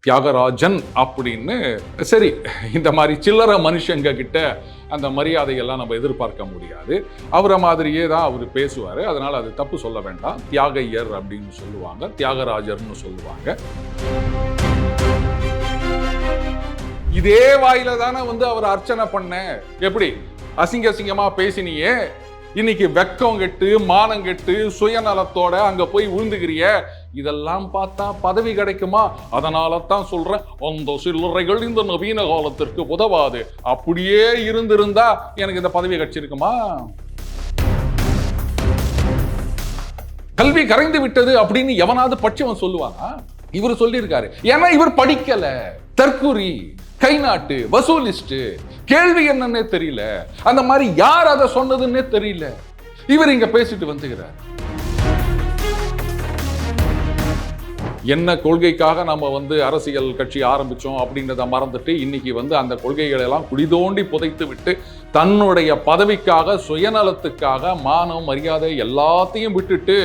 தியாகராஜன் அப்படின்னு. சரி, இந்த மாதிரி சில்லற மனுஷங்க கிட்ட அந்த மரியாதையெல்லாம் நம்ம எதிர்பார்க்க முடியாது. அவரை மாதிரியே தான் அவர் பேசுவார். அதனால் அது தப்பு சொல்ல வேண்டாம். தியாகையர் அப்படின்னு சொல்லுவாங்க, தியாகராஜர்னு சொல்லுவாங்க. இதே வாயில தானே அவர் அர்ச்சனை பண்ண. எப்படி அசிங்க அசிங்கமா பேசினியே, இன்னைக்கு வெக்கம் கெட்டு மானம் கெட்டு சுயநலத்தோட அங்க போய் விழுந்துக்கிறிய. இதெல்லாம் பார்த்தா பதவி கிடைக்குமா? அதனால தான் சொல்றேன், அந்த சில்லறைகள் இந்த நவீன காலத்திற்கு உதவாது. அப்படியே இருந்திருந்தா எனக்கு இந்த பதவி கிடைச்சிருக்குமா? கல்வி கரைந்து விட்டது அப்படின்னு எவனாவது பட்சம் சொல்லுவானா? இவர் சொல்லியிருக்காரு. ஏன்னா இவர் படிக்கல, தற்குறி, கை நாட்டு, வசூலிஸ்ட், கேள்வி என்னன்னே தெரியல. அந்த மாதிரி யார் அதை சொன்னதுன்னே தெரியல. இவர் இங்க பேசிட்டு வந்துகிறார். என்ன கொள்கைக்காக நம்ம அரசியல் கட்சி ஆரம்பிச்சோம் அப்படின்றத மறந்துட்டு இன்னைக்கு அந்த கொள்கைகளை எல்லாம் குடிதோண்டி புதைத்து விட்டு தன்னுடைய பதவிக்காக, சுயநலத்துக்காக, மானம் மரியாதை எல்லாத்தையும் விட்டுட்டு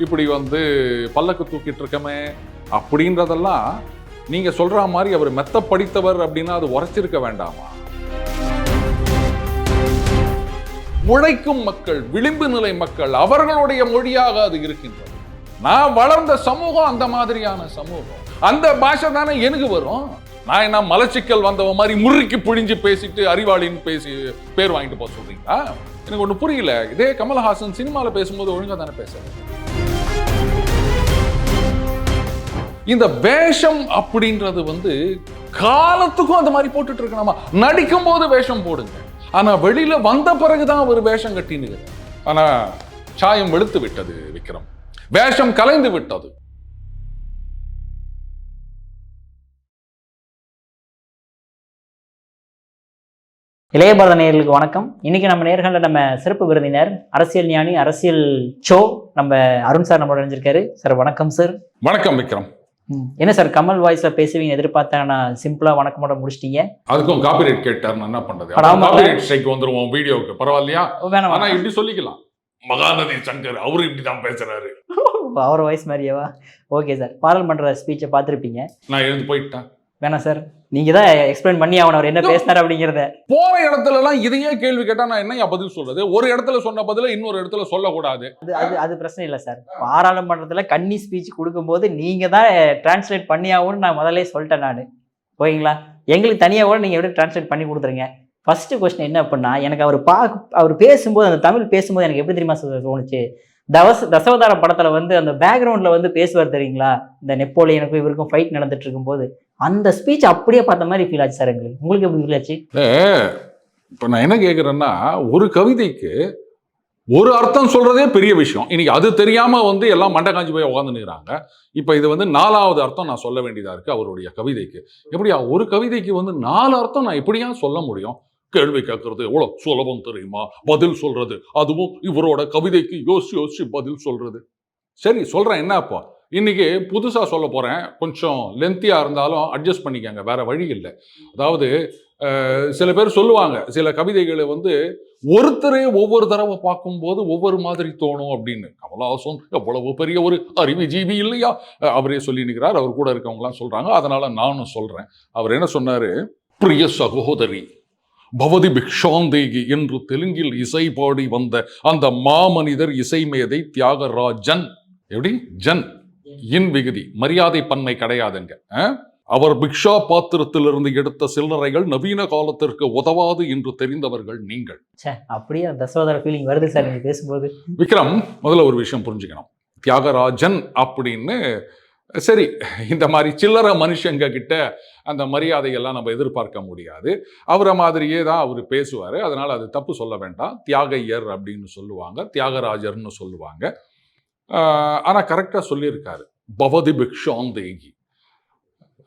இப்படி பல்லக்கு தூக்கிட்டு இருக்கமே அப்படின்றதெல்லாம் நீங்க சொல்ற மாதிரி அவர் மெத்த படித்தவர் அப்படின்னா அது உரைச்சிருக்க வேண்டாமா? உழைக்கும் மக்கள், விளிம்பு நிலை மக்கள், அவர்களுடைய மொழியாக அது இருக்கின்றது. நான் வளர்ந்த சமூகம் அந்த மாதிரியான சமூகம். அந்த பாஷை தானே எனக்கு வரும். நான் என்ன மலச்சிக்கல் வந்தவன் மாதிரி முறுக்கி புழிஞ்சு பேசிட்டு அறிவாளின்னு பேசி பேர் வாங்கிட்டு போக சொல்றீங்களா? எனக்கு ஒண்ணு புரியல. இதே கமல்ஹாசன் சினிமால பேசும்போது ஒழுங்கா தானே பேசுறாரு. இந்த வேஷம் அப்படின்றது காலத்துக்கும் அந்த மாதிரி போட்டுட்டு இருக்கணுமா? நடிக்கும் போது வேஷம் போடுங்க, ஆனா வெளியில வந்த பிறகுதான் ஒரு வேஷம் கட்டினுங்க. ஆனா சாயம் வெளுத்து விட்டது விக்ரம், வேஷம் கலைந்து விட்டது. இளையபாரத நேயர்களுக்கு வணக்கம். இன்னைக்கு நம்ம நேர்களில் நம்ம சிறப்பு விருந்தினர், அரசியல் ஞானி, அரசியல் ஷோ நம்ம அருண் சார் நம்மளோட இணைஞ்சிருக்காரு. சார் வணக்கம். சார் வணக்கம் விக்ரம். என்ன சார் கமல் வாய்ஸ்ல பேசுவீங்க எதிர்பார்த்தேன், நான் சிம்பிளா வணக்கமோட முடிச்சிட்டீங்க. அதுக்கும் காப்பிரைட் கேட்டார், என்ன பண்றது? காப்பிரைட் ஸ்ட்ரைக் வந்துருவோம் வீடியோக்கு, பரவாயில்லையா? ஆனா இப்படி சொல்லிக்கலாம், மகாநதி சங்கர் அவரு இப்படிதான் பேசுறாரு. அவர் வாய்ஸ் மாதிரியாவா? Okay sir. பாராளுமன்ற ஸ்பீச்சை பார்த்துருப்பீங்க. நான் எழுந்து போயிட்டேன். வேணாம் சார், நீங்க தான் எக்ஸ்பிளைன் பண்ணி ஆகணும் அவர் என்ன பேசினார் அப்படிங்கிறத. போற இடத்துல எல்லாம் இதையே கேள்வி கேட்டா நான் என்ன பதில் சொல்றது? ஒரு இடத்துல சொன்ன பதில இன்னொரு இடத்துல சொல்லக்கூடாது. அது பிரச்சனை இல்லை சார். பாராளுமன்றத்துல கன்னி ஸ்பீச் கொடுக்கும்போது நீங்க தான் டிரான்ஸ்லேட் பண்ணி ஆகும்னு நான் முதல்ல சொல்லிட்டேன் நான். ஓகேங்களா? எங்களுக்கு தனியாக கூட நீங்க எப்படி டிரான்ஸ்லேட் பண்ணி கொடுத்துருங்க. ஃபர்ஸ்ட் கொஸ்டின் என்ன அப்படின்னா, எனக்கு அவர் பேசும்போது, அந்த தமிழ் பேசும்போது எனக்கு எப்படி தெரியுமா தோணுச்சு? தசவதார படத்துல அந்த பேக்ரவுண்ட்ல பேசுவார் தெரியுங்களா, இந்த நெப்போலியனுக்கும் இவருக்கும் ஃபைட் நடந்துட்டு இருக்கும்போது அந்த ஸ்பீச் அப்படியே பார்த்த மாதிரி ஃபீல் ஆச்சு சார். உங்களுக்கு எப்படி ஃபீல் ஆச்சு? இப்போ நான் என்ன கேட்குறேன்னா, ஒரு கவிதைக்கு ஒரு அர்த்தம் சொல்றதே பெரிய விஷயம். இன்னைக்கு அது தெரியாம எல்லாம் மண்டை காஞ்சி போய் உட்காந்துருக்கிறாங்க. இப்போ இது 4வது அர்த்தம் நான் சொல்ல வேண்டியதா இருக்கு அவருடைய கவிதைக்கு. எப்படியா ஒரு கவிதைக்கு 4 அர்த்தம் நான் எப்படியா சொல்ல முடியும்? கேள்வி கேட்கறது எவ்வளோ சுலபம் தெரியுமா? பதில் சொல்றது, அதுவும் இவரோட கவிதைக்கு யோசிச்சு பதில் சொல்றது. சரி சொல்றேன், என்னப்பா இன்னைக்கு புதுசா சொல்ல போறேன். கொஞ்சம் லென்த்தியா இருந்தாலும் அட்ஜஸ்ட் பண்ணிக்கங்க, வேற வழி இல்லை. அதாவது சில பேர் சொல்லுவாங்க, சில கவிதைகளை ஒருத்தரே ஒவ்வொரு தடவை பார்க்கும்போது ஒவ்வொரு மாதிரி தோணும் அப்படின்னு. கமலஹாசன் எவ்வளவு பெரிய ஒரு அறிவு ஜீவி இல்லையா? அவரே சொல்லி நிற்கிறார், அவர் கூட இருக்கவங்களாம் சொல்றாங்க, அதனால நானும் சொல்றேன். அவர் என்ன சொன்னாரு? பிரிய சகோதரி பவதி பிக்ஷாந்தேகி என்று தெலுங்கில் இசை பாடி வந்த அந்த மாமனிதர் இசை மேதை தியாகராஜன். எப்படி ஜன் இன் விகுதி, மரியாதை பன்மை கிடையாதுங்க. அவர் பிக்ஷா பாத்திரத்திலிருந்து எடுத்த சில்லறைகள் நவீன காலத்திற்கு உதவாது என்று தெரிந்தவர்கள் நீங்கள். அப்படியே தசவதார ஃபீலிங் வருது சார் நீங்க பேசும்போது. விக்ரம், முதல்ல ஒரு விஷயம் புரிஞ்சுக்கணும். தியாகராஜன் அப்படின்னு. சரி, இந்த மாதிரி சில்லற மனுஷங்க கிட்ட அந்த மரியாதையெல்லாம் நம்ம எதிர்பார்க்க முடியாது. அவரை மாதிரியே தான் அவர் பேசுவார். அதனால அது தப்பு சொல்ல வேண்டாம். தியாகையர் அப்படின்னு சொல்லுவாங்க, தியாகராஜர்னு சொல்லுவாங்க. ஆனா கரெக்டா சொல்லியிருக்காரு, பவதி பிக்ஷாந்தேகி,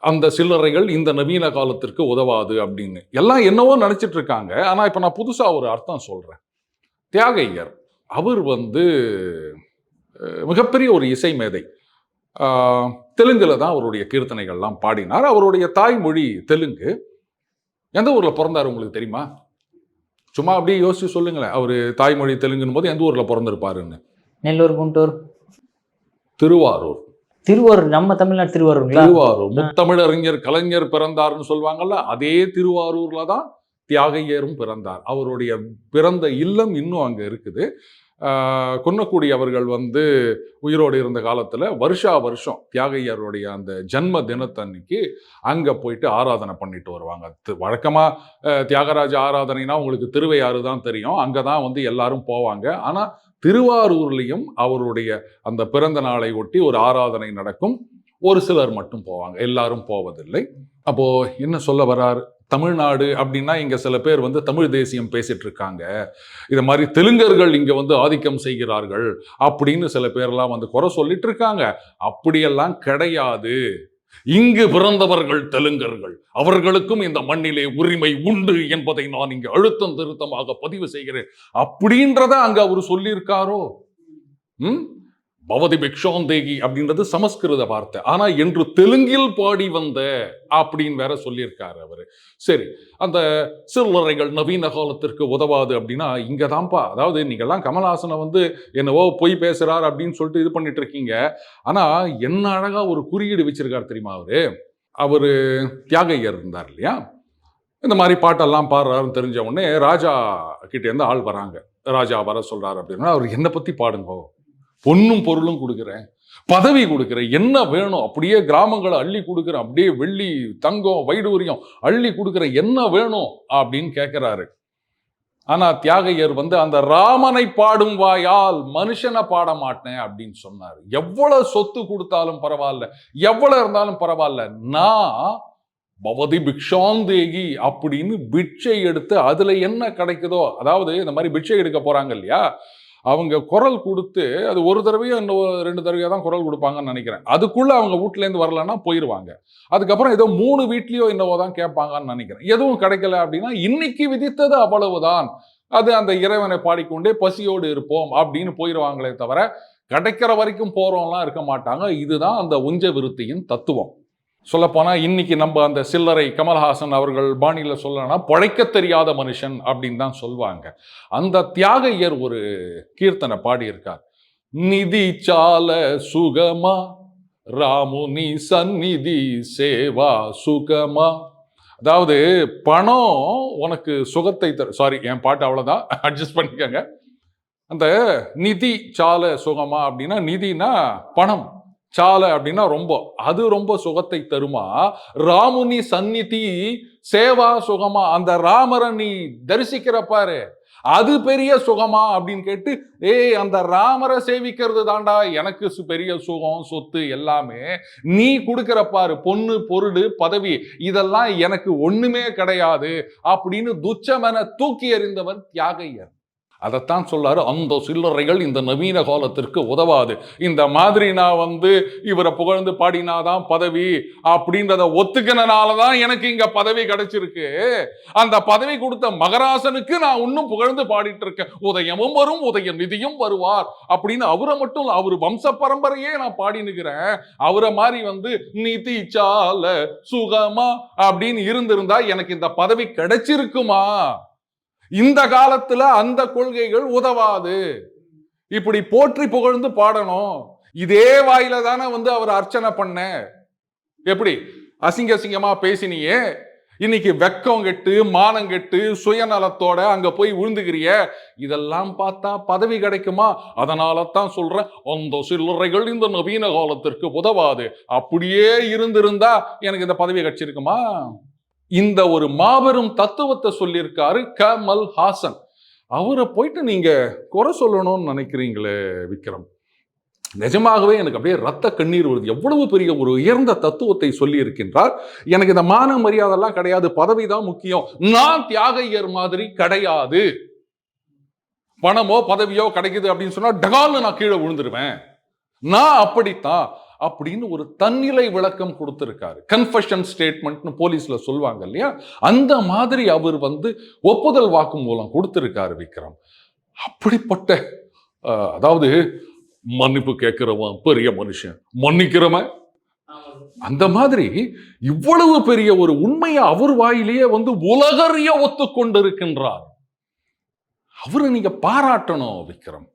அந்த சில்லறைகள் இந்த நவீன காலத்திற்கு உதவாது அப்படின்னு. எல்லாம் என்னவோ நினைச்சிட்டு இருக்காங்க. ஆனா இப்ப நான் புதுசா ஒரு அர்த்தம் சொல்றேன். தியாகையர் அவர் மிகப்பெரிய ஒரு இசை மேதை. தெலுங்குல தான் அவருடைய கீர்த்தனைகள்லாம் பாடினார். அவருடைய தாய்மொழி தெலுங்கு. எந்த ஊர்ல பிறந்தார் உங்களுக்கு தெரியுமா? சும்மா அப்படியே யோசிச்சு சொல்லுங்களேன். அவரு தாய்மொழி தெலுங்குன்னு போது எந்த ஊர்ல பிறந்திருப்பாருன்னு. நெல்லூர், குண்டூர், திருவாரூர். திருவாரூர், நம்ம தமிழ்நாடு திருவாரூருங்களா? திருவாரூர் முத்தமிழறிஞர் கலைஞர் பிறந்தார்னு சொல்லுவாங்கல்ல, அதே திருவாரூர்ல தான் தியாகையரும் பிறந்தார். அவருடைய பிறந்த இல்லம் இன்னும் அங்க இருக்குது. குன்னக்குடி அவர்கள் வந்து உயிரோடு இருந்த காலத்துல வருஷா வருஷம் தியாகையருடைய அந்த ஜன்ம தினத்தன்னைக்கு அங்க போயிட்டு ஆராதனை பண்ணிட்டு வருவாங்க. வழக்கமா தியாகராஜ ஆராதனைனா உங்களுக்கு திருவையாறு தான் தெரியும், அங்கதான் வந்து எல்லாரும் போவாங்க. ஆனா திருவாரூர்லயும் அவருடைய அந்த பிறந்த நாளை ஒட்டி ஒரு ஆராதனை நடக்கும். ஒரு சிலர் மட்டும் போவாங்க, எல்லாரும் போவதில்லை. அப்போ என்ன சொல்ல வர்றாரு, தமிழ்நாடு அப்படின்னா இங்க சில பேர் வந்து தமிழ் தேசியம் பேசிட்டு இருக்காங்க, இத மாதிரி தெலுங்கர்கள் இங்க வந்து ஆதிக்கம் செய்கிறார்கள் அப்படின்னு சில பேர்லாம் வந்து குறை சொல்லிட்டு இருக்காங்க. அப்படியெல்லாம் கிடையாது. இங்கு பிறந்தவர்கள் தெலுங்கர்கள், அவர்களுக்கும் இந்த மண்ணிலே உரிமை உண்டு என்பதை நான் இங்கு அழுத்தம் திருத்தமாக பதிவு செய்கிறேன் அப்படின்றத அங்க அவரு சொல்லியிருக்காரோ? பவதி பிக்ஷாந்தேகி அப்படின்றது சமஸ்கிருத வார்த்தை, ஆனா என்று தெலுங்கில் பாடி வந்த அப்படின்னு வேற சொல்லியிருக்காரு அவரு. சரி, அந்த சில்லறைகள் நவீன காலத்திற்கு உதவாது அப்படின்னா இங்கதான்ப்பா. அதாவது நீங்கெல்லாம் கமல்ஹாசனை வந்து என்னவோ பொய் பேசுறார் அப்படின்னு சொல்லிட்டு இது பண்ணிட்டு இருக்கீங்க. ஆனா என்ன அழகா ஒரு குறியீடு வச்சிருக்காரு தெரியுமா அவரு தியாகையர் இருந்தார் இல்லையா, இந்த மாதிரி பாட்டெல்லாம் பாடுறாருன்னு தெரிஞ்ச உடனே ராஜா கிட்ட இருந்து ஆள் வராங்க. ராஜா வர சொல்றாரு அப்படின்னா அவர் என்னை பத்தி பாடுங்க, பொன்னும் பொருளும் கொடுக்குறேன், பதவி கொடுக்குறேன், என்ன வேணும் அப்படியே கிராமங்களை அள்ளி கொடுக்குறேன், அப்படியே வெள்ளி தங்கம் வைடூரியம் அள்ளி கொடுக்குறேன், என்ன வேணும் அப்படின்னு கேட்கிறாரு. ஆனா தியாகையர் வந்து அந்த ராமனை பாடும் வாயால் மனுஷனை பாட மாட்டேன் அப்படின்னு சொன்னாரு. எவ்வளவு சொத்து கொடுத்தாலும் பரவாயில்ல, எவ்வளவு இருந்தாலும் பரவாயில்ல, நான் பவதி பிக்ஷாந்தேகி அப்படின்னு பிட்சை எடுத்து அதுல என்ன கிடைக்குதோ, அதாவது இந்த மாதிரி பிட்சை எடுக்க போறாங்க இல்லையா, அவங்க குரல் கொடுத்து அது ஒரு தடவையோ இன்னும் 2 தடவையோ தான் குரல் கொடுப்பாங்கன்னு நினைக்கிறேன். அதுக்குள்ள அவங்க வீட்டுல இருந்து வரலன்னா போயிருவாங்க. அதுக்கப்புறம் ஏதோ 3 வீட்லயோ என்னவோ தான் கேட்பாங்கன்னு நினைக்கிறேன். எதுவும் கிடைக்கல அப்படின்னா இன்னைக்கு விதித்தது அவ்வளவுதான், அது அந்த இறைவனை பாடிக்கொண்டே பசியோடு இருப்போம் அப்படின்னு போயிருவாங்களே தவிர கிடைக்கிற வரைக்கும் போறோம்லாம் இருக்க மாட்டாங்க. இதுதான் அந்த உஞ்ச விருத்தியின் தத்துவம். சொல்லப்போனா இன்னைக்கு நம்ம அந்த சில்லறை கமல்ஹாசன் அவர்கள் பாணியில சொல்லனா பழைக்க தெரியாத மனுஷன் அப்படின்னு தான் சொல்லுவாங்க. அந்த தியாகையர் ஒரு கீர்த்தனை பாடியிருக்கார். நிதி சால சுகமா ராமுனி சந்நிதி சேவா சுகமா. அதாவது பணம் உனக்கு சுகத்தை தரும். சாரி, என் பாட்டு அவ்வளவுதான், அட்ஜஸ்ட் பண்ணிக்கங்க. அந்த நிதி சால சுகமா அப்படின்னா நிதினா பணம், சால அப்படின்னா ரொம்ப, அது ரொம்ப சுகத்தை தருமா. ராமுனி சந்நிதி சேவா சுகமா, அந்த ராமரை நீ தரிசிக்கிற பாரு அது பெரிய சுகமா அப்படின்னு கேட்டு, அந்த ராமரை சேவிக்கிறது தாண்டா எனக்கு பெரிய சுகம், சொத்து எல்லாமே. நீ கொடுக்கிற பாரு பொண்ணு பொருள் பதவி, இதெல்லாம் எனக்கு ஒண்ணுமே கிடையாது அப்படின்னு துச்சமென தூக்கி எறிந்தவர் தியாகையர். அதைத்தான் சொல்றாரு, அந்த சில்லறைகள் இந்த நவீன காலத்திற்கு உதவாது. இந்த மாதிரி நான் வந்து இவரை புகழ்ந்து பாடினாதான் பதவி அப்படின்றத ஒத்துக்கினாலதான் எனக்கு இங்க பதவி கிடைச்சிருக்கு. அந்த பதவி கொடுத்த மகராசனுக்கு நான் இன்னும் புகழ்ந்து பாடிட்டு இருக்கேன். உதயமும் வரும், உதய நிதியும் வருவார் அப்படின்னு அவரை மட்டும் இல்ல, அவர் வம்ச பரம்பரையே நான் பாடினுக்கிறேன். அவரை மாதிரி வந்து நிதி சால சுகமா அப்படின்னு இருந்திருந்தா எனக்கு இந்த பதவி கிடைச்சிருக்குமா? இந்த காலத்துல அந்த கொள்கைகள் உதவாது. இப்படி போற்றி புகழ்ந்து பாடணும். இதே வாயில தானே வந்து அவர் அர்ச்சனை பண்ண. எப்படி அசிங்க அசிங்கமா பேசினியே, இன்னைக்கு வெக்கம் கெட்டு மானம் கெட்டு சுயநலத்தோட அங்க போய் விழுந்துக்கிறிய. இதெல்லாம் பார்த்தா பதவி கிடைக்குமா? அதனால தான் சொல்றேன், அந்த சில்லறைகள் இந்த நவீன காலத்திற்கு உதவாது. அப்படியே இருந்திருந்தா எனக்கு இந்த பதவி கிடைச்சிருக்குமா? இந்த ஒரு மாபெரும் தத்துவத்தை சொல்லியிருக்காரு கமல்ஹாசன். அவரை போயிட்டு நீங்க குறை சொல்லணும்னு நினைக்கிறீங்களே விக்ரம், நிஜமாகவே எனக்கு அப்படியே ரத்த கண்ணீர் வருது. எவ்வளவு பெரிய ஒரு உயர்ந்த தத்துவத்தை சொல்லி இருக்கின்றார். எனக்கு இந்த மான மரியாதைலாம் கிடையாது, பதவிதான் முக்கியம். நான் தியாகையர் மாதிரி கிடையாது. பணமோ பதவியோ கிடைக்குது அப்படின்னு சொன்னா டகால்னு நான் கீழே விழுந்துருவேன். நான் அப்படித்தான் அப்படின்னு ஒரு தன்னிலை விளக்கம் கொடுத்திருக்காரு. கன்ஃபெஷன் ஸ்டேட்மெண்ட்னு போலீஸ்ல சொல்லுவாங்க இல்லையா, அந்த மாதிரி அவர் வந்து ஒப்புதல் வாக்குமூலம் கொடுத்திருக்காரு விக்ரம். அப்படிப்பட்ட அதாவது மன்னிப்பு கேட்கிறவன் பெரிய மனுஷன், மன்னிக்கிறவன் அந்த மாதிரி இவ்வளவு பெரிய ஒரு உண்மையை அவர் வாயிலேயே வந்து உலகறிய ஒத்துக்கொண்டிருக்கின்றார். அவரை நீங்க பாராட்டணும் விக்ரம்.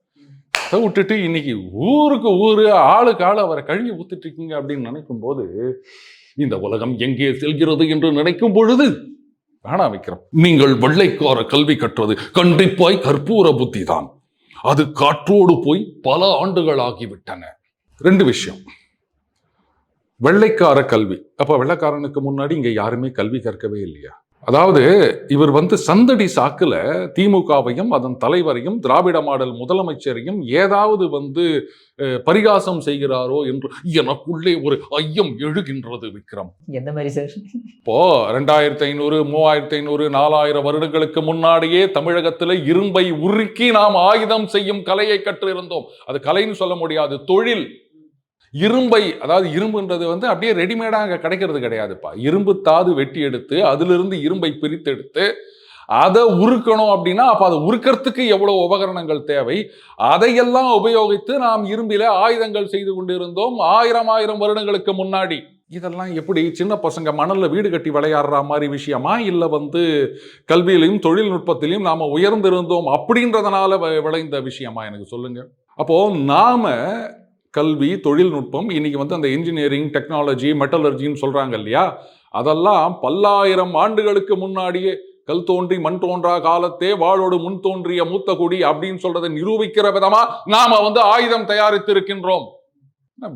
அதை விட்டுட்டு இன்னைக்கு ஊருக்கு ஊரு ஆளுக்கு ஆள் அவரை கழுவி ஊத்திட்டு இருக்கீங்க அப்படின்னு நினைக்கும் போது இந்த உலகம் எங்கே செல்கிறது என்று நினைக்கும் பொழுது வேணா வைக்கிறோம். நீங்கள் வெள்ளைக்கார கல்வி கற்றது கண்டிப்பாய் கற்பூர புத்தி தான். அது காற்றோடு போய் பல ஆண்டுகள் ஆகிவிட்டன. 2 விஷயம். வெள்ளைக்கார கல்வி, அப்ப வெள்ளைக்காரனுக்கு முன்னாடி இங்க யாருமே கல்வி கற்கவே இல்லையா? அதாவது இவர் சந்தடி சாக்குல திமுகவையும் அதன் தலைவரையும் திராவிட மாடல் முதலமைச்சரையும் ஏதாவது பரிகாசம் செய்கிறாரோ என்று எனக்குள்ளே ஒரு ஐயம் எழுகின்றது விக்ரம். எந்த மாதிரி சார்? இப்போ 2500, 3500, 4000 வருடங்களுக்கு முன்னாடியே தமிழகத்துல இரும்பை உருக்கி நாம் ஆயுதம் செய்யும் கலையை கற்றிருந்தோம். அது கலைன்னு சொல்ல முடியாது, தொழில். இரும்பை, அதாவது இரும்புன்றது அப்படியே ரெடிமேடா அங்க கிடைக்கிறது கிடையாதுப்பா. இரும்பு தாது வெட்டி எடுத்து அதிலிருந்து இரும்பை பிரித்து எடுத்து அதை உருக்கணும் அப்படின்னா அப்ப அதை உருக்கிறதுக்கு எவ்வளவு உபகரணங்கள் தேவை, அதையெல்லாம் உபயோகித்து நாம் இரும்பில ஆயுதங்கள் செய்து கொண்டிருந்தோம் 1000 வருடங்களுக்கு முன்னாடி. இதெல்லாம் எப்படி சின்ன பசங்க மணல்ல வீடு கட்டி விளையாடுற மாதிரி விஷயமா, இல்ல கல்வியிலையும் தொழில்நுட்பத்திலையும் நாம உயர்ந்திருந்தோம் அப்படின்றதுனால விளைந்த விஷயமா எனக்கு சொல்லுங்க. அப்போ நாம கல்வி தொழில்நுட்பம் இன்னைக்கு அந்த இன்ஜினியரிங் டெக்னாலஜி மெட்டலர்ஜின்னு சொல்றாங்க இல்லையா, அதெல்லாம் பல்லாயிரம் ஆண்டுகளுக்கு முன்னாடியே கல் தோன்றி மண் தோன்றா காலத்தே வாளோடு முன் தோன்றிய மூத்த குடி அப்படின்னு சொல்றதை நிரூபிக்கிற விதமா நாம ஆயுதம் தயாரித்து இருக்கின்றோம்.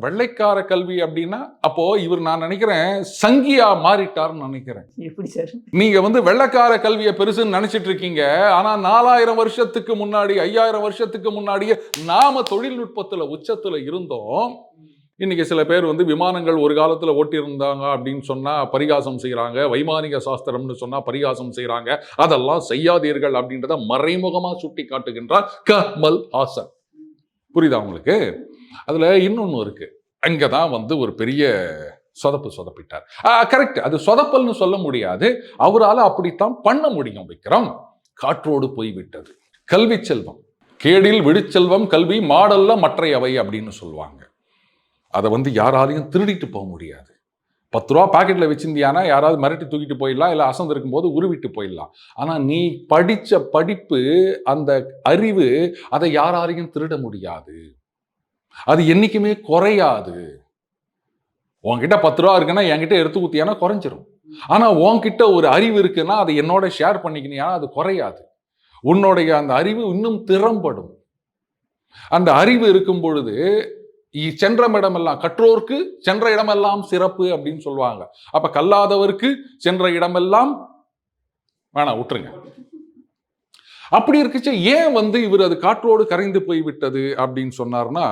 வெள்ளைக்கார கல்வி அப்படின்னா அப்போ இவர் நான் நினைக்கிறேன் சங்கியா மாறிட்டார்னு நினைக்கிறேன். எப்படி சார் நீங்க வெள்ளைக்கார கல்வியை பெருசுன்னு நினைச்சிட்டு இருக்கீங்க, ஆனா 4000 வருஷத்துக்கு முன்னாடி 5000 வருஷத்துக்கு முன்னாடியே நாம தொழில்நுட்பத்துல உச்சத்துல இருந்தோம். இன்னைக்கு சில பேர் விமானங்கள் ஒரு காலத்துல ஓட்டி இருந்தாங்க அப்படின்னு சொன்னா பரிகாசம் செய்யறாங்க, வைமானிக சாஸ்திரம்னு சொன்னா பரிகாசம் செய்யறாங்க. அதெல்லாம் செய்யாதீர்கள் அப்படின்றத மறைமுகமா சுட்டி காட்டுகின்றார் கமல் ஹாசன். புரியுதா உங்களுக்கு? அதுல இன்னொன்னு இருக்கு, அங்கதான் ஒரு பெரிய சொதப்பிட்டார். கரெக்ட், அது சொதப்பல்னு சொல்ல முடியாது, அவரால் அப்படித்தான் பண்ண முடியும் விக்ரம். காற்றோடு போய்விட்டது கல்வி செல்வம். கேடில் விடுச்செல்வம் கல்வி மாடல்ல மற்றையவை அப்படின்னு சொல்லுவாங்க. அதை யாராலையும் திருடிட்டு போக முடியாது. 10 ரூபா பாக்கெட்ல வச்சிருந்தியானா யாராவது மிரட்டி தூக்கிட்டு போயிடலாம், இல்ல அசந்து இருக்கும் போது உருவிட்டு போயிடலாம். ஆனா நீ படிச்ச படிப்பு, அந்த அறிவு, அதை யாராலையும் திருட முடியாது. அது என்னைக்குமே குறையாது. உன்கிட்ட 10 ரூபா இருக்குன்னா என்கிட்ட எடுத்து ஊத்தியானா குறைஞ்சிரும். ஆனா உன்கிட்ட ஒரு அறிவு இருக்குன்னா அதை என்னோட ஷேர் பண்ணிக்கினியா அது குறையாது. உன்னுடைய அந்த அறிவு இன்னும் திறம்படும். அந்த அறிவு இருக்கும் பொழுது சென்ற இடமெல்லாம் கற்றோர்க்கு சென்ற இடமெல்லாம் சிறப்பு அப்படின்னு சொல்லுவாங்க. அப்ப கல்லாதவருக்கு சென்ற இடமெல்லாம் வேணாம் விட்டுருங்க. அப்படி இருக்குச்சு. ஏன் இவர் அது காற்றோடு கரைந்து போய் விட்டது அப்படின்னு சொன்னார்னா,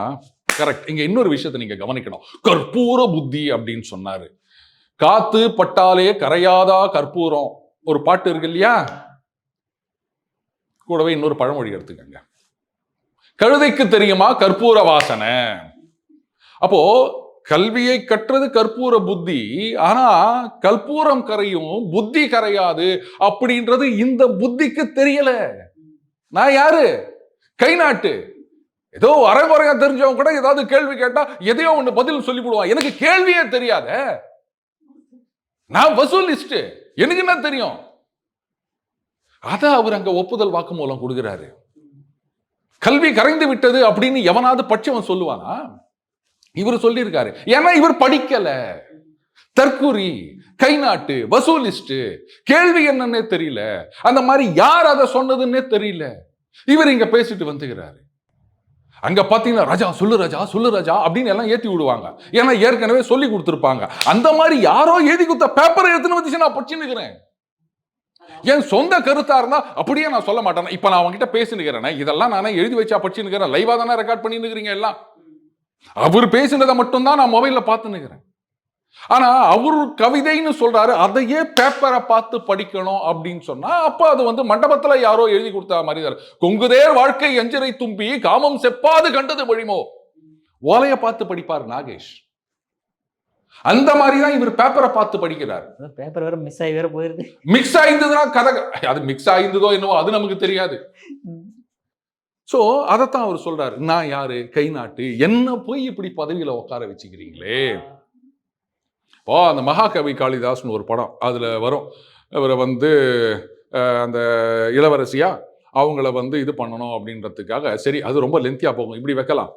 கரெக்ட். இங்க இன்னொரு விஷயத்தை நீங்க கவனிக்கணும். கற்பூர புத்தி அப்படின்னு சொன்னாரு. காத்து பட்டாலே கரையாதா கற்பூரம் ஒரு பாட்டு இருக்கு இல்லையா, கூடவே இன்னொரு பழமொழி எடுத்துக்கங்க. கழுதைக்கு தெரியுமா கற்பூர வாசனை. அப்போ கல்வியை கற்றது கற்பூர புத்தி, ஆனா கற்பூரம் கரையும் புத்தி கரையாது அப்படின்றது இந்த புத்திக்கு தெரியல. நான் யாரு? கை நாட்டு. ஏதோ அரைகுறையா தெரிஞ்சவங்க கூட ஏதாவது கேள்வி கேட்டா எதையோ ஒண்ணு பதில் சொல்லிவிடுவான். எனக்கு கேள்வியே தெரியாத, நான் வசூலிஸ்ட், எனக்கு என்ன தெரியும்? அத அவர் அங்க ஒப்புதல் வாக்குமூலம் கொடுக்கிறாரு. கல்வி கரைந்து விட்டது அப்படின்னு எவனாவது பட்சவன் சொல்லுவானா? இவர் சொல்லியிருக்காரு. ஏன்னா இவர் படிக்கல, தற்குறி, கை நாட்டு, வசூலிஸ்ட், கேள்வி என்னன்னே தெரியல. அந்த மாதிரி யார் அதை சொன்னதுன்னே தெரியல. இவர் இங்க பேசிட்டு வந்துகிறாரு. அங்க பாத்தீங்கன்னா ராஜா சொல்லு ராஜா சொல்லு ராஜா அப்படின்னு எல்லாம் ஏத்தி விடுவாங்க. ஏன்னா ஏற்கனவே சொல்லி கொடுத்துருப்பாங்க. அந்த மாதிரி யாரோ எழுதி கொடுத்த பேப்பரை எடுத்துன்னு வந்துச்சு நான் படிச்சுன்னுக்கிறேன். என் சொந்த கருத்தா இருந்தா அப்படியே நான் சொல்ல மாட்டேன். இப்ப நான் அவங்ககிட்ட பேசினுக்கிறேன், இதெல்லாம் நானே எழுதி வச்சா படிச்சுன்னுக்கிறேன். லைவா தானே ரெக்கார்ட் பண்ணிருக்கிறீங்க எல்லாம். அவர் பேசினதை மட்டும்தான் நான் மொபைல்ல பார்த்துன்னுக்கிறேன். ஆனா அவரு கவிதைன்னு சொல்றாரு, அதையே பேப்பரை பார்த்து படிக்கணும் அப்படின்னு சொன்னா அப்ப அது மண்டபத்துல யாரோ எழுதி கொடுத்த மாதிரி. கொங்குதேர் வாழ்க்கை எஞ்சரை தும்பி காமம் செப்பாது கண்டது வழிமோ ஓலைய பார்த்து படிப்பார் நாகேஷ். அந்த மாதிரிதான் இவர் பேப்பரை பார்த்து படிக்கிறார். பேப்பர் வேற மிஸ் ஆகி வேற போயிருது. மிக்ஸ் ஆயிருந்ததுன்னா கதை, அது மிக்ஸ் ஆயிருந்ததோ என்னவோ அது நமக்கு தெரியாது. சோ அதைத்தான் அவர் சொல்றாரு. நான் யாரு? கை நாட்டு. என்ன போய் இப்படி பதவியில உட்கார வச்சுக்கிறீங்களே. அந்த மகாகவி காளிதாஸ்னு ஒரு படம், அதுல வரும். இவரை அந்த இளவரசியா அவங்கள வந்து இது பண்ணணும் அப்படின்றதுக்காக சரி அது ரொம்ப லென்த்தியாக போகும், இப்படி வைக்கலாம்.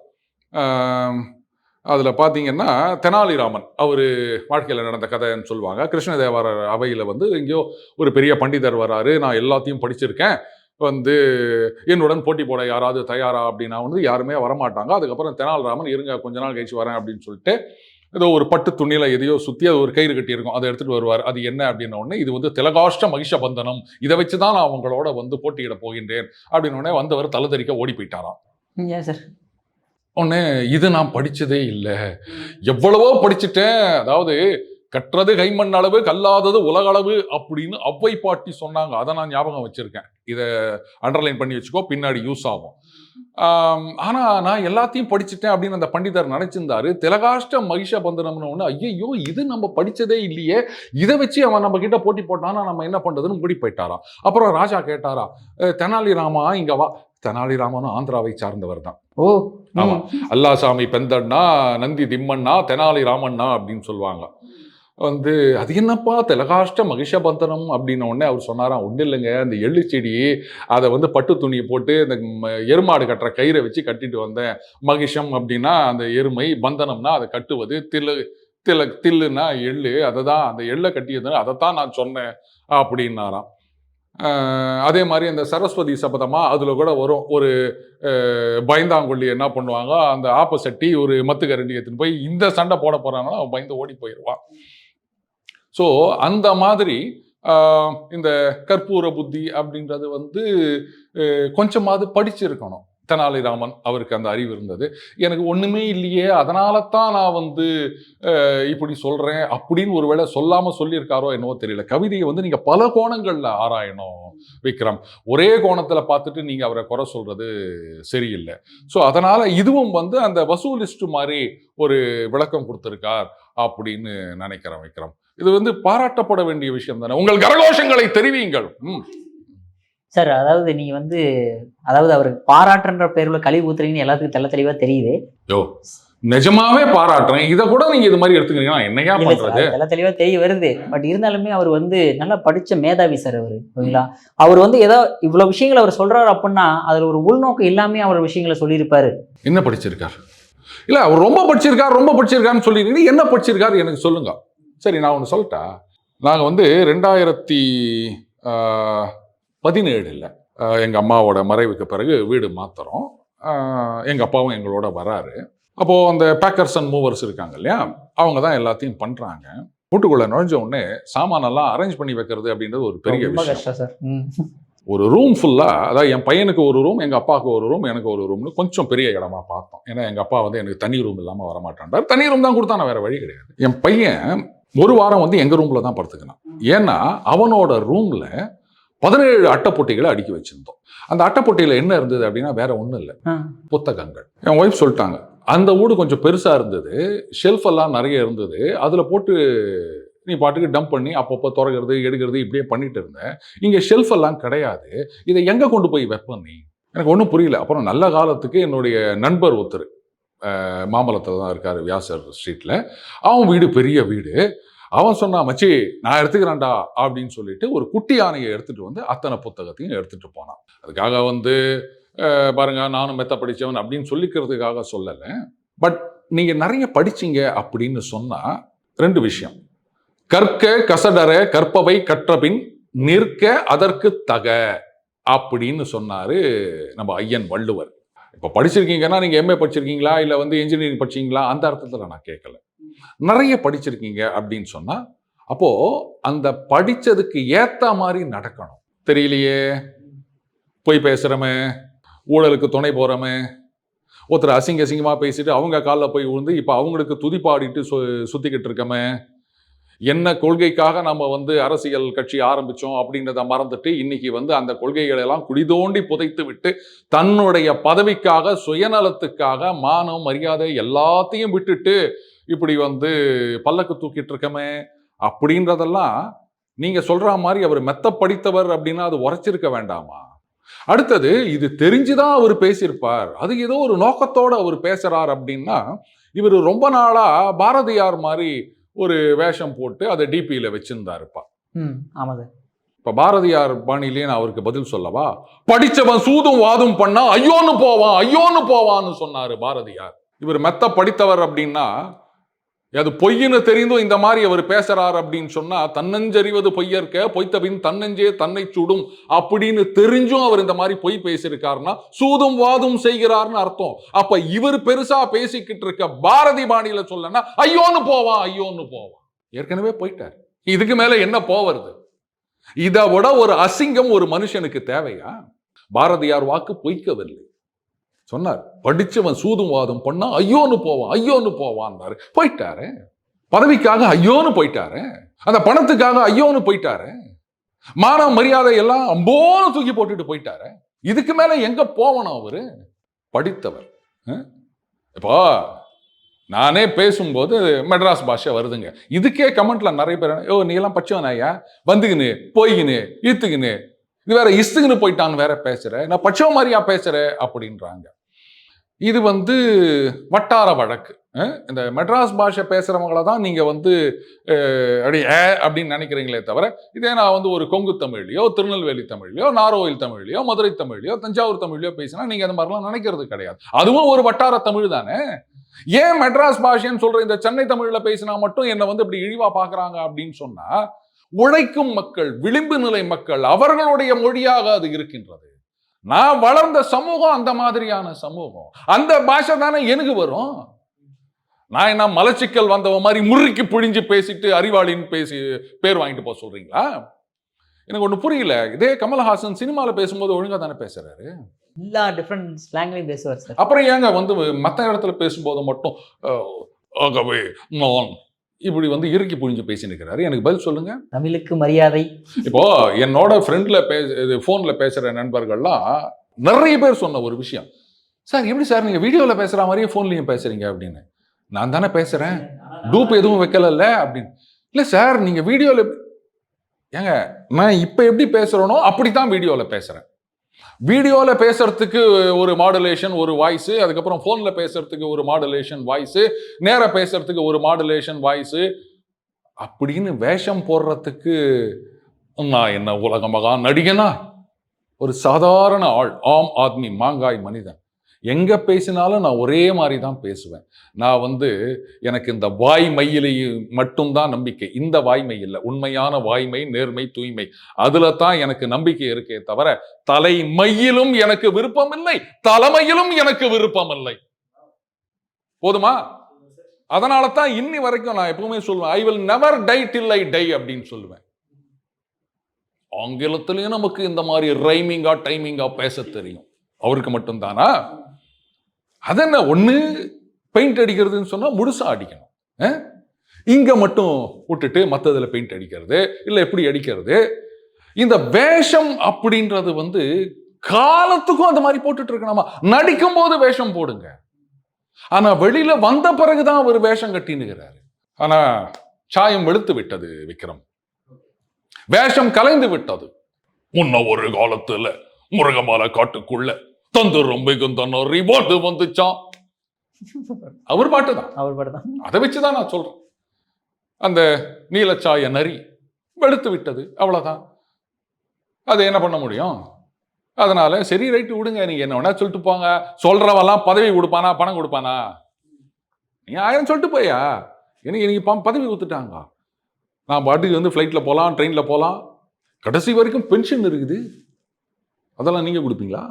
அதில் பார்த்தீங்கன்னா தெனாலிராமன் அவர் வாழ்க்கையில் நடந்த கதைன்னு சொல்லுவாங்க. கிருஷ்ணதேவராயர் அவையில் வந்து எங்கேயோ ஒரு பெரிய பண்டிதர் வராரு, நான் எல்லாத்தையும் படிச்சிருக்கேன், வந்து என்னுடன் போட்டி போட யாராவது தயாரா அப்படின்னா வந்து யாருமே வரமாட்டாங்க. அதுக்கப்புறம் தெனாலிராமன் இருங்க கொஞ்ச நாள் கழிச்சு வரேன் அப்படின்னு சொல்லிட்டு ஏதோ ஒரு பட்டு துணியில எதையோ சுற்றி அது ஒரு கயிறு கட்டி இருக்கும், அதை எடுத்துட்டு வருவார். அது என்ன அப்படின்ன உடனே இது வந்து திலகாஷ்ட மகிஷபந்தனம், இதை வச்சு தான் நான் அவங்களோட வந்து போட்டியிட போகின்றேன் அப்படின்னு உடனே வந்தவர் தலதறிக்க ஓடி போயிட்டாராம். ஏன் சார்? உடனே இது நான் படிச்சதே இல்லை, எவ்வளவோ படிச்சுட்டேன், அதாவது கற்றது கைமண் அளவு கல்லாதது உலக அளவு அப்படின்னு அவ்வை பாட்டி சொன்னாங்க, அதை நான் ஞாபகம் வச்சிருக்கேன், இதை அண்டர்லைன் பண்ணி வச்சுக்கோ, பின்னாடி யூஸ் ஆகும். ஆனா நான் எல்லாத்தையும் படிச்சுட்டேன் அப்படின்னு அந்த பண்டிதர் நினைச்சிருந்தாரு. திலகாஷ்ட மகிஷபந்தனம்னு ஒண்ணு, ஐயோ இது நம்ம படிச்சதே இல்லையே, இதை வச்சு அவன் நம்ம கிட்ட போட்டி போட்டானா நம்ம என்ன பண்றதுன்னு முடி போயிட்டாராம். அப்புறம் ராஜா கேட்டாரா, தெனாலிராமா இங்க வா. தெனாலிராமனும் ஆந்திராவை சார்ந்தவர் தான். ஓ ஆமா, அல்லாசாமி பெந்தண்ணா நந்தி திம்மண்ணா தெனாலிராமண்ணா அப்படின்னு சொல்லுவாங்க. வந்து அது என்னப்பா திலகாஷ்ட மகிஷபந்தனம் அப்படின்ன உடனே அவர் சொன்னாராம், ஒன்றும் இல்லைங்க, அந்த எள்ளு செடி அதை வந்து பட்டு துணியை போட்டு இந்த எருமாடு கட்டுற கயிறை வச்சு கட்டிட்டு வந்தேன். மகிஷம் அப்படின்னா அந்த எருமை, பந்தனம்னா அதை கட்டுவது, தில்லுன்னா எள்ளு, அதை தான் அந்த எள்ளை கட்டியது, அதைத்தான் நான் சொன்னேன் அப்படின்னாராம். அதே மாதிரி அந்த சரஸ்வதி சபதமா அதில் கூட வரும், ஒரு பயந்தாங்கொல்லி என்ன பண்ணுவாங்க, அந்த ஆப்பசட்டி ஒரு மத்துக்கரண்டி எடுத்துன்னு போய் இந்த சண்டை போட போறாங்கன்னா அவன் பயந்து ஓடி போயிடுவான். ஸோ அந்த மாதிரி இந்த கற்பூர புத்தி அப்படின்றது வந்து கொஞ்சமாவது படிச்சிருக்கணும். தெனாலிராமன் அவருக்கு அந்த அறிவு இருந்தது. எனக்கு ஒண்ணுமே இல்லையே, அதனால தான் நான் வந்து இப்படி சொல்றேன் அப்படின்னு ஒருவேளை சொல்லாம சொல்லியிருக்காரோ என்னவோ தெரியல. கவிதையை வந்து நீங்க பல கோணங்கள்ல ஆராயணும் விக்ரம். ஒரே கோணத்துல பார்த்துட்டு நீங்க அவரை குறை சொல்றது சரியில்லை. ஸோ அதனால இதுவும் வந்து அந்த வசூலிஸ்ட் மாதிரி ஒரு விளக்கம் கொடுத்திருக்கார் அப்படின்னு நினைக்கிறேன் விக்ரம். இது வந்து பாராட்டப்பட வேண்டிய விஷயம் தானே. உங்கள் கரகோஷங்களை தெரிவியுங்கள். சார், அதாவது நீங்க வந்து அதாவது அவருக்கு பாராட்டுன்ற பேர்ல கழிவு ஊத்துறீங்கன்னு எல்லாத்துக்கும் தெள்ள தெளிவா தெரியுது. யோ நிஜமாவே பாராட்டுறேன், இதை கூட நீங்க இது மாதிரி எடுத்துக்கிறீங்கன்னா என்னையா பண்றது? தெள்ள தெளிவா தெரிய வருது. பட் இருந்தாலுமே அவர் வந்து நல்லா படிச்ச மேதாவி சார் அவரு, ஓகேங்களா? அவர் வந்து ஏதோ இவ்வளவு விஷயங்களை அவர் சொல்றாரு அப்படின்னா அதுல ஒரு உள்நோக்கம் இல்லாமே அவர் விஷயங்களை சொல்லியிருப்பாரு. என்ன படிச்சிருக்காரு? இல்ல அவர் ரொம்ப படிச்சிருக்காருன்னு சொல்லிருக்கீங்க, என்ன படிச்சிருக்காரு எனக்கு சொல்லுங்க. சரி, நான் ஒன்று சொல்லட்டா. நாங்கள் வந்து 2017 எங்கள் அம்மாவோட மறைவுக்கு பிறகு வீடு மாற்றுறோம். எங்கள் அப்பாவும் எங்களோட வராரு. அப்போது அந்த பேக்கர்ஸ் அண்ட் மூவர்ஸ் இருக்காங்க இல்லையா, அவங்க தான் எல்லாத்தையும் பண்ணுறாங்க. வீட்டுக்குள்ளே நுழைஞ்ச உடனே சாமானெல்லாம் அரேஞ்ச் பண்ணி வைக்கிறது அப்படின்றது ஒரு பெரிய விஷயம். ஒரு ரூம் ஃபுல்லாக, அதாவது என் பையனுக்கு ஒரு ரூம், எங்கள் அப்பாவுக்கு ஒரு ரூம், எனக்கு ஒரு ரூம்னு கொஞ்சம் பெரிய இடமா பார்த்தோம். ஏன்னா எங்கள் அப்பா வந்து எனக்கு தனி ரூம் இல்லாமல் வரமாட்டான்டார். தனி ரூம் தான் கொடுத்தா, நான் வேறு வழி கிடையாது. என் பையன் ஒரு வாரம் வந்து எங்கள் ரூமில் தான் படுத்துக்கினான். ஏன்னா அவனோட ரூமில் 17 அட்டைப்பொட்டிகளை அடுக்கி வச்சுருந்தோம். அந்த அட்டைப்பொட்டியில் என்ன இருந்தது அப்படின்னா வேற ஒன்றும் இல்லை, புத்தகங்கள். என் ஒய்ஃப் சொல்லிட்டாங்க, அந்த வீடு கொஞ்சம் பெருசாக இருந்தது, ஷெல்ஃப் எல்லாம் நிறைய இருந்தது, அதில் போட்டு நீ பாட்டுக்கு டம்ப் பண்ணி அப்பப்போ திறக்கிறது எடுக்கிறது இப்படியே பண்ணிட்டு இருந்தேன். இங்கே ஷெல்ஃப் எல்லாம் கிடையாது, இதை எங்கே கொண்டு போய் வைப்பேன் நீ? எனக்கு ஒன்றும் புரியல. அப்புறம் நல்ல காலத்துக்கு என்னுடைய நண்பர் ஒருத்தர் மாமல்லத்தில் தான் இருக்கார், வியாசர் ஸ்ட்ரீட்டில். அவன் வீடு பெரிய வீடு. அவன் சொன்னான், மச்சி நான் எடுத்துக்கிறேன்டா அப்படின்னு சொல்லிட்டு ஒரு குட்டி யானையை எடுத்துகிட்டு வந்து அத்தனை புத்தகத்தையும் எடுத்துகிட்டு போனான். அதுக்காக வந்து பாருங்க நானும் மெத்த படித்தவன் அப்படின்னு சொல்லிக்கிறதுக்காக சொல்லலை. பட் நீங்கள் நிறைய படிச்சிங்க அப்படின்னு சொன்னால் 2 விஷயம். கற்க கசடர கற்பவை கற்றபின் நிற்க அதற்கு தக அப்படின்னு சொன்னார் நம்ம ஐயன் வள்ளுவர். இப்போ படிச்சிருக்கீங்கன்னா நீங்கள் எம்ஏ படிச்சிருக்கீங்களா இல்லை வந்து இன்ஜினியரிங் படிச்சிங்களா அந்த அர்த்தத்தில் நான் கேட்கல. நிறைய படிச்சிருக்கீங்க அப்படின்னு சொன்னால் அப்போது அந்த படித்ததுக்கு ஏற்ற மாதிரி நடக்கணும். தெரியலையே, போய் பேசுகிறமே, ஊழலுக்கு துணை போகிறோமே, ஒருத்தர் அசிங்கமாக பேசிட்டு அவங்க காலில் போய் விழுந்து இப்போ அவங்களுக்கு துதிப்பாடிட்டு சுற்றிக்கிட்டு இருக்கமே, என்ன கொள்கைக்காக நம்ம வந்து அரசியல் கட்சி ஆரம்பித்தோம் அப்படின்றத மறந்துட்டு இன்னைக்கு வந்து அந்த கொள்கைகளெல்லாம் குடிதோண்டி புதைத்து விட்டு தன்னுடைய பதவிக்காக சுயநலத்துக்காக மானம் மரியாதை எல்லாத்தையும் விட்டுட்டு இப்படி வந்து பல்லக்கு தூக்கிட்டு இருக்கமே அப்படின்றதெல்லாம் நீங்க சொல்ற மாதிரி அவர் மெத்த படித்தவர் அப்படின்னா அது உரைச்சிருக்க வேண்டாமா? அடுத்தது, இது தெரிஞ்சுதான் அவர் பேசியிருப்பார், அது ஏதோ ஒரு நோக்கத்தோட அவர் பேசுறார் அப்படின்னா இவர் ரொம்ப நாளா பாரதியார் மாதிரி ஒரு வேஷம் போட்டு அதை டிபியில் வச்சிருந்தாருப்பா. ஆமாம் சார். இப்ப பாரதியார் பாணியிலே நான் அவருக்கு பதில் சொல்லவா? படிச்சவன் சூதும் வாதும் பண்ணா ஐயோன்னு போவான், ஐயோன்னு போவான்னு சொன்னாரு பாரதியார். இவர் மெத்த படித்தவர் அப்படின்னா, அது பொய்ன்னு தெரிந்தும் இந்த மாதிரி அவர் பேசுறார் அப்படின்னு சொன்னா, தன்னஞ்சறிவது பொய்யற்க பொய்த்தபின் தன்னஞ்சே தன்னை சுடும் அப்படின்னு தெரிஞ்சும் அவர் இந்த மாதிரி பொய் பேசியிருக்காருன்னா சூதும் வாதும் செய்கிறார்னு அர்த்தம். அப்ப இவர் பெருசா பேசிக்கிட்டு இருக்க பாரதி பாணியில சொல்லனா ஐயோன்னு போவான், ஐயோன்னு போவான். ஏற்கனவே போயிட்டார். இதுக்கு மேல என்ன போவது? இதை விட ஒரு அசிங்கம் ஒரு மனுஷனுக்கு தேவையா? பாரதியார் வாக்கு பொய்க்கவில்லை. சொன்னார், படிச்சவன் சூதும் வாதம் பண்ணா ஐயோன்னு போவான், ஐயோன்னு போவான். போயிட்டாரு. பதவிக்காக ஐயோன்னு போயிட்டாரு. அந்த பணத்துக்காக ஐயோன்னு போயிட்டாரு. மான மரியாதை எல்லாம் அம்போன்னு தூக்கி போட்டுட்டு போயிட்டாரு. இதுக்கு மேல எங்க போவணும் அவரு? படித்தவர். இப்போ நானே பேசும்போது மெட்ராஸ் பாஷை வருதுங்க. இதுக்கே கமெண்ட்ல நிறைய பேர், ஓ நீ எல்லாம் பச்சவனாயா, வந்துக்குன்னு போய்கின்னு ஈத்துக்குன்னு, இது வேற இஸ்துக்குன்னு போயிட்டான்னு வேற பேசுற, நான் பச்சவ மாதிரியா பேசுற அப்படின்றாங்க. இது வட்டார வழக்கு. இந்த மெட்ராஸ் பாஷை பேசுறவங்கள தான் நீங்க அப்படி அப்படின்னு நினைக்கிறீங்களே தவிர, இதே நான் ஒரு கொங்கு தமிழ்லையோ, திருநெல்வேலி தமிழ்லையோ, நாரோயில் தமிழ்லையோ, மதுரை தமிழ்லையோ, தஞ்சாவூர் தமிழ்லையோ பேசினா நீங்க அந்த மாதிரிலாம் நினைக்கிறது கிடையாது. அதுவும் ஒரு வட்டார தமிழ் தானே. ஏன் மெட்ராஸ் பாஷைன்னு சொல்ற இந்த சென்னை தமிழ்ல பேசினா மட்டும் என்ன இப்படி இழிவா பாக்குறாங்க அப்படின்னு சொன்னா, உழைக்கும் மக்கள், விளிம்பு நிலை மக்கள், அவர்களுடைய மொழியாக அது இருக்கின்றது. நான் வளர்ந்த சமூகம் அந்த மாதிரியான சமூகம். அந்த பாஷை தானே எனக்கு வரும். நான் என்ன மலச்சிக்கல் வந்தவ மாதிரி முறுக்கி பிழிஞ்சு பேசிட்டு அறிவாளின்னு பேசி பேர் வாங்கிட்டு போக சொல்றீங்களா? எனக்கு ஒண்ணு புரியல. இதே கமல்ஹாசன் சினிமால பேசும்போது ஒழுங்கா தானே பேசுறாரு. எல்லா டிஃபரண்ட் ஸ்லாங்லையும் பேசுவார் சார். அப்புறம் ஏங்க மற்ற இடத்துல பேசும்போது மட்டும் ஆகவே நான் இப்படி இறுக்கி புரிஞ்சு பேசினுக்கிறாரு? எனக்கு பதில் சொல்லுங்க. தமிழுக்கு மரியாதை. இப்போ என்னோட ஃப்ரெண்ட்ல போன்ல பேசுற நண்பர்கள்லாம் நிறைய பேர் சொன்ன ஒரு விஷயம், சார் எப்படி சார் நீங்க வீடியோல பேசுற மாதிரியே போன்லயும் பேசுறீங்க அப்படின்னு. நான் தானே பேசுறேன், டூப் எதுவும் வைக்கல அப்படின்னு. இல்ல சார் நீங்க வீடியோல, ஏங்க நான் இப்ப எப்படி பேசுறேனோ அப்படித்தான் வீடியோல பேசுறேன். வீடியோல பேசுறதுக்கு ஒரு மாடுலேஷன், ஒரு வாய்ஸ், அதுக்கப்புறம் போன்ல பேசுறதுக்கு ஒரு மாடுலேஷன் வாய்ஸ், நேர பேசுறதுக்கு ஒரு மாடுலேஷன் வாய்ஸ் அப்படின்னு வேஷம் போடுறதுக்கு நான் என்ன உலக மகா நடிகனா? ஒரு சாதாரண ஆள், ஆம் ஆத்மி, மாங்காய் மனிதன். எங்க பேசினாலும் நான் ஒரே மாதிரி தான் பேசுவேன். நான் எனக்கு இந்த வாய்மையிலேயே மட்டும்தான் நம்பிக்கை. இந்த வாய்மை இல்லை, உண்மையான வாய்மை, நேர்மை, தூய்மை, அதுல தான் எனக்கு நம்பிக்கை இருக்கே தவிர தலைமையிலும் எனக்கு விருப்பம் இல்லை, தலைமையிலும் எனக்கு விருப்பம் இல்லை. போதுமா? அதனால தான் இன்னி வரைக்கும் நான் எப்பவுமே சொல்லுவேன், I will never die till I die அப்படின்னு சொல்லுவேன். ஆங்கிலத்திலேயே நமக்கு இந்த மாதிரி ரைமிங்கா டைமிங்கா பேச தெரியும். அவருக்கு மட்டும்தானா? அதென்ன ஒண்ணு பெயிண்ட் அடிக்கிறதுன்னு சொன்னா முழுசா அடிக்கணும். இங்க மட்டும் விட்டுட்டு மற்றதுல பெயிண்ட் அடிக்கிறது இல்ல எப்படி அடிக்கிறது? இந்த வேஷம் அப்படின்றது காலத்துக்கும் அந்த மாதிரி போட்டுட்டு இருக்கணுமா? நடிக்கும் போது வேஷம் போடுங்க, ஆனா வெளியில வந்த பிறகுதான் அவர் வேஷம் கட்டினுகிறாரு. ஆனா சாயம் வெளுத்து விட்டது விக்ரம், வேஷம் கலைந்து விட்டது. முன்ன ஒரு காலத்துல முருகமால காட்டுக்குள்ள தந்து ரொம்ப ரிவார்டு வந்துச்சான். அவர் பாட்டு தான். அதை வச்சுதான் நான் சொல்றேன். அந்த நீலச்சாய நரி வெளுத்து விட்டது, அவ்வளவுதான். அதை என்ன பண்ண முடியும்? அதனால சரி ரைட்டு விடுங்க, நீங்க என்ன வேணா சொல்லிட்டு போங்க. சொல்றவெல்லாம் பதவி கொடுப்பானா பணம் கொடுப்பானா? நீங்க 1000 சொல்லிட்டு போயா, எனக்கு பதவி கொடுத்துட்டாங்க, நான் பாட்டுக்கு ஃபிளைட்ல போகலாம், ட்ரெயின்ல போகலாம், கடைசி வரைக்கும் பென்ஷன் இருக்குது, அதெல்லாம் நீங்க கொடுப்பீங்களா?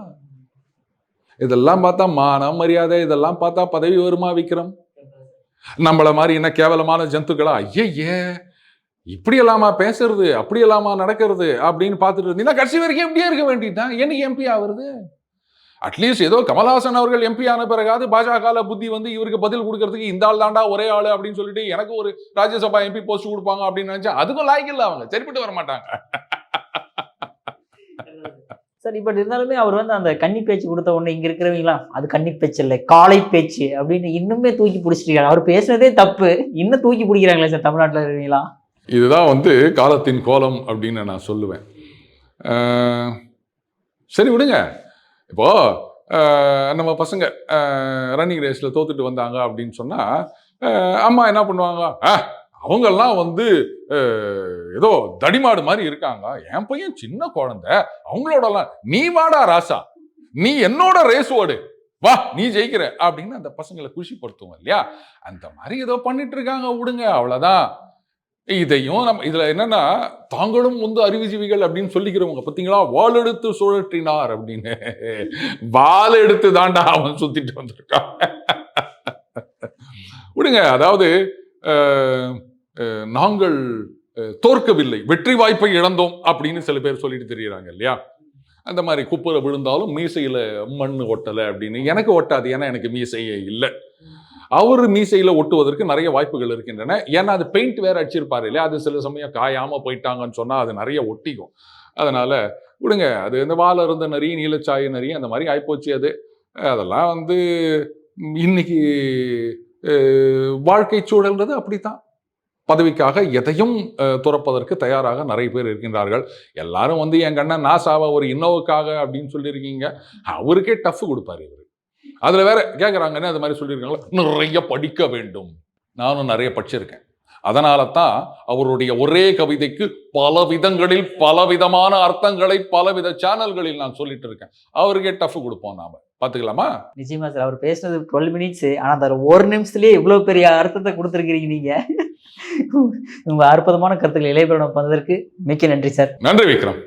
இதெல்லாம் பார்த்தா மானம் மரியாதை, இதெல்லாம் பார்த்தா பதவி வருமா விக்ரம்? நம்மள மாதிரி என்ன கேவலமான ஜந்துக்களா? ஐயே இப்படி எல்லாமா பேசுறது, அப்படி எல்லாமா நடக்கிறது அப்படின்னு பார்த்துட்டு இருந்தீங்கன்னா கடைசி வரைக்கும் எப்படியே இருக்க வேண்டியதுதான். என்னைக்கு எம்பி ஆகுறது? அட்லீஸ்ட் ஏதோ கமல்ஹாசன் அவர்கள் எம்பி ஆன பிறகாவது பாஜக புத்தி இவருக்கு பதில் கொடுக்கறதுக்கு இந்த ஆள் தாண்டா ஒரே ஆளு அப்படின்னு சொல்லிட்டு எனக்கு ஒரு ராஜ்யசபா எம்பி போஸ்ட் கொடுப்பாங்க அப்படின்னு நினைச்சா அதுக்கும் லாய்க்கு இல்லை, அவங்க சரிப்பட்டு வர மாட்டாங்க. சார் இப்படி இருந்தாலுமே அவர் அந்த கன்னி பேச்சு கொடுத்த உடனே இங்க இருக்கிறவங்களா அது கன்னி பேச்சு இல்லை காளை பேச்சு அப்படின்னு இன்னுமே தூக்கி பிடிச்சிருக்காங்க. அவர் பேசுனதே தப்பு, இன்னும் தூக்கி பிடிக்கிறாங்களே சார் தமிழ்நாட்டில் இருக்கிறீங்களா? இதுதான் காலத்தின் கோலம் அப்படின்னு நான் சொல்லுவேன். சரி விடுங்க. இப்போ நம்ம பசங்க ரன்னிங் ரேஸ்ல தோத்துட்டு வந்தாங்க அப்படின்னு சொன்னா அம்மா என்ன பண்ணுவாங்க? அவங்கெல்லாம் வந்து ஏதோ தடிமாடு மாதிரி இருக்காங்க. என் பையன் சின்ன குழந்தை, அவங்களோடலாம் நீ வாடா ராசா, நீ என்னோட ரேஸ் ஓடு, வா நீ ஜெயிக்கிற அப்படின்னு அந்த பசங்களை குஷிப்படுத்துவோம் இல்லையா? அந்த மாதிரி ஏதோ பண்ணிட்டு இருக்காங்க, விடுங்க, அவ்வளவுதான். இதையும் நம்ம இதுல என்னன்னா, தாங்களும் வந்து அறிவுஜீவிகள் அப்படின்னு சொல்லிக்கிறவங்க பாத்தீங்களா, வாள் எடுத்து சுழற்றினார் அப்படின்னு. வாள் எடுத்து தாண்டா அவன் சுத்திட்டு வந்திருக்கான். விடுங்க. அதாவது நாங்கள் தோற்கவில்லை, வெற்றி வாய்ப்பை இழந்தோம் அப்படின்னு சில பேர் சொல்லிட்டு தெரியுறாங்க இல்லையா? அந்த மாதிரி குப்புற விழுந்தாலும் மீசையில மண் ஒட்டலை அப்படின்னு. எனக்கு ஒட்டாது, ஏன்னா எனக்கு மீசையே இல்லை. அவரு மீசையில ஒட்டுவதற்கு நிறைய வாய்ப்புகள் இருக்கின்றன. ஏன்னா அது பெயிண்ட் வேற அடிச்சிருப்பாரு இல்லையா? அது சில சமயம் காயாம போயிட்டாங்கன்னு சொன்னா அது நிறைய ஒட்டிக்கும். அதனால விடுங்க. அது இந்த வாழ இருந்த நரி, நீலச்சாய நரி, அந்த மாதிரி ஆயிப்போச்சு அது. அதெல்லாம் வந்து இன்னைக்கு வாழ்க்கை சூழல்ன்றது அப்படித்தான். பதவிக்காக எதையும் துறப்பதற்கு தயாராக நிறைய பேர் இருக்கின்றார்கள். எல்லாரும் வந்து என் கண்ணன் நாசாவை ஒரு இன்னோவுக்காக அப்படின்னு சொல்லியிருக்கீங்க. அவருக்கே டஃப் கொடுப்பாரு இவரு. அதுல வேற கேட்குறாங்கன்னு அது மாதிரி சொல்லியிருக்காங்களா, நிறைய படிக்க வேண்டும். நானும் நிறைய படிச்சிருக்கேன். அதனால தான் அவருடைய ஒரே கவிதைக்கு பல விதங்களில் பலவிதமான அர்த்தங்களை பலவித சேனல்களில் நான் சொல்லிட்டு இருக்கேன். அவருக்கே டஃப் கொடுப்போம் நாம. பாத்துக்கலாமா? நிச்சயமா சார். அவர் பேசுனது 12 மினிட்ஸ். ஆனா அந்த ஒரு நிமிஷத்துலயே இவ்வளவு பெரிய அர்த்தத்தை கொடுத்துருக்கீங்க நீங்க. உங்க அற்புதமான கருத்துக்களை இளையபெருமான் பண்ணதற்கு மிக்க நன்றி சார். நன்றி விக்ரம்.